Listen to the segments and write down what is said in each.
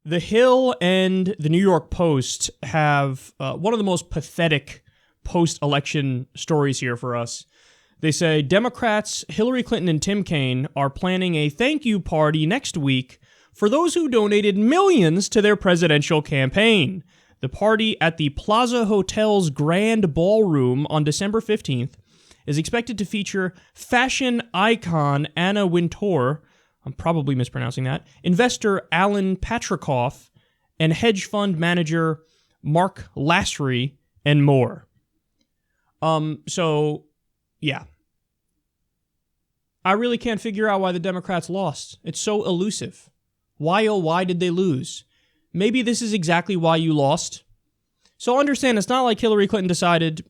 The Hill and the New York Post have one of the most pathetic post-election stories here for us. They say Democrats Hillary Clinton and Tim Kaine are planning a thank you party next week for those who donated millions to their presidential campaign. The party at the Plaza Hotel's Grand Ballroom on December 15th is expected to feature fashion icon Anna Wintour, I'm probably mispronouncing that, investor Alan Patricof, and hedge fund manager Marc Lasry, and more. Yeah. I really can't figure out why the Democrats lost. It's so elusive. Why, oh, why did they lose? Maybe this is exactly why you lost. So understand, it's not like Hillary Clinton decided,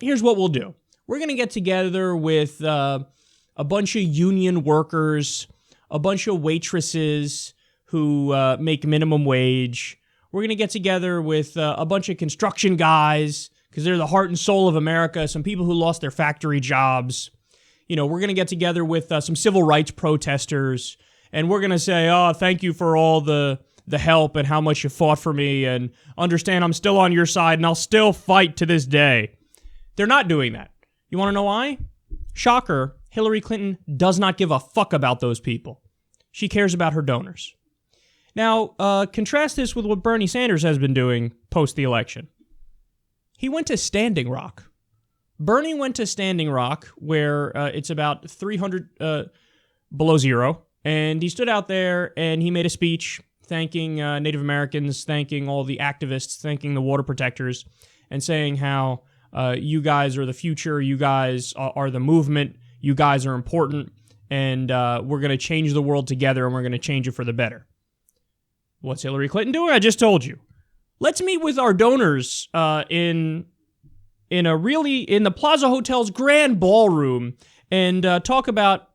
here's what we'll do. We're going to get together with a bunch of union workers, a bunch of waitresses who make minimum wage. We're going to get together with a bunch of construction guys because they're the heart and soul of America, some people who lost their factory jobs. You know, we're going to get together with some civil rights protesters, and we're going to say, oh, thank you for all the help and how much you fought for me, and understand I'm still on your side, and I'll still fight to this day. They're not doing that. You want to know why? Shocker, Hillary Clinton does not give a fuck about those people. She cares about her donors. Now, contrast this with what Bernie Sanders has been doing post the election. He went to Standing Rock. Bernie went to Standing Rock, where it's about 300 below zero, and he stood out there and he made a speech thanking Native Americans, thanking all the activists, thanking the water protectors, and saying how you guys are the future, you guys are the movement, you guys are important, and we're going to change the world together, and we're going to change it for the better. What's Hillary Clinton doing? I just told you. Let's meet with our donors in the Plaza Hotel's Grand Ballroom and talk about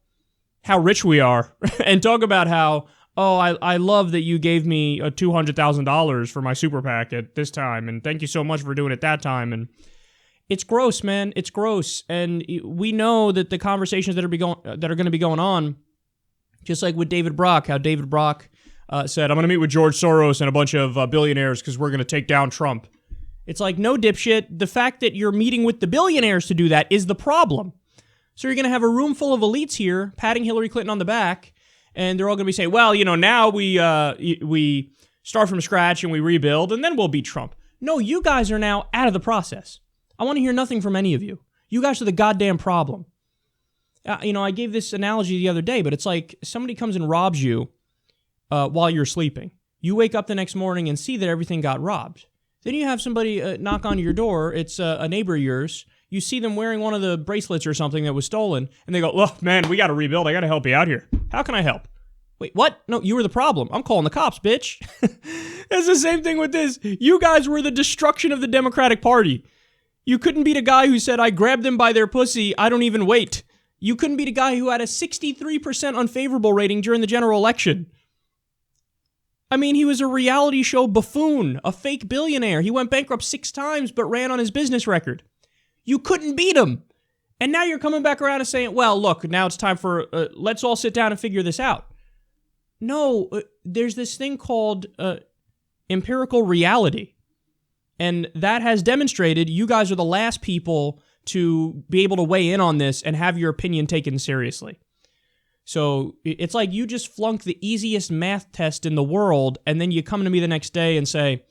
how rich we are and talk about how, oh, I love that you gave me $200,000 for my super PAC at this time, and thank you so much for doing it that time. And it's gross, man. It's gross. And we know that the conversations that are going to be going on, just like with David Brock, how David Brock said, I'm going to meet with George Soros and a bunch of billionaires because we're going to take down Trump. It's like, no, dipshit. The fact that you're meeting with the billionaires to do that is the problem. So you're going to have a room full of elites here patting Hillary Clinton on the back, and they're all going to be saying, well, you know, now we start from scratch and we rebuild, and then we'll beat Trump. No, you guys are now out of the process. I want to hear nothing from any of you. You guys are the goddamn problem. I gave this analogy the other day, but it's like somebody comes and robs you while you're sleeping. You wake up the next morning and see that everything got robbed. Then you have somebody knock on your door. It's a neighbor of yours. You see them wearing one of the bracelets or something that was stolen, and they go, look, man, we got to rebuild. I got to help you out here. How can I help? Wait, what? No, you were the problem. I'm calling the cops, bitch. It's the same thing with this. You guys were the destruction of the Democratic Party. You couldn't beat a guy who said, I grabbed them by their pussy, I don't even wait. You couldn't beat a guy who had a 63% unfavorable rating during the general election. I mean, he was a reality show buffoon, a fake billionaire. He went bankrupt 6 times, but ran on his business record. You couldn't beat him. And now you're coming back around and saying, well, look, now it's time for, let's all sit down and figure this out. No, there's this thing called empirical reality. And that has demonstrated you guys are the last people to be able to weigh in on this and have your opinion taken seriously. So it's like you just flunked the easiest math test in the world, and then you come to me the next day and say,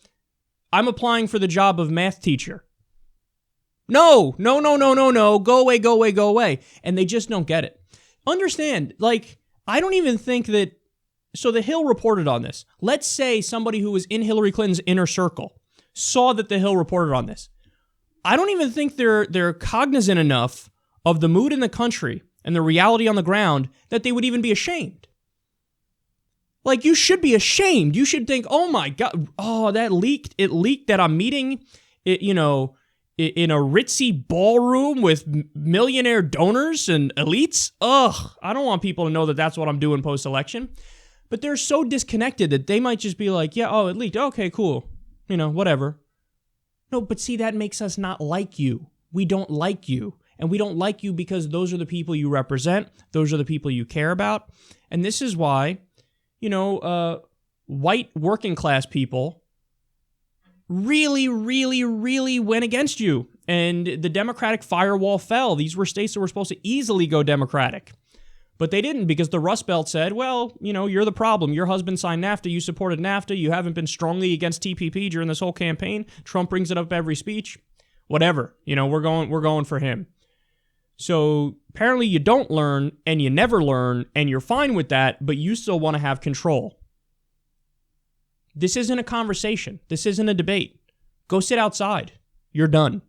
I'm applying for the job of math teacher. No. Go away. And they just don't get it. Understand, like, I don't even think that, so the Hill reported on this. Let's say somebody who was in Hillary Clinton's inner circle saw that the Hill reported on this. I don't even think they're cognizant enough of the mood in the country and the reality on the ground that they would even be ashamed. Like, you should be ashamed. You should think, oh my God, oh, that leaked. It leaked that I'm meeting, in a ritzy ballroom with millionaire donors and elites. Ugh, I don't want people to know that that's what I'm doing post-election. But they're so disconnected that they might just be like, yeah, oh, it leaked. Okay, cool. Whatever. No, but see, that makes us not like you. We don't like you. And we don't like you because those are the people you represent. Those are the people you care about. And this is why, white working class people really, really, really went against you. And the Democratic firewall fell. These were states that were supposed to easily go Democratic. But they didn't, because the Rust Belt said, well, you're the problem. Your husband signed NAFTA. You supported NAFTA. You haven't been strongly against TPP during this whole campaign. Trump brings it up every speech. Whatever. We're going for him. So apparently you don't learn, and you never learn, and you're fine with that, but you still want to have control. This isn't a conversation. This isn't a debate. Go sit outside. You're done.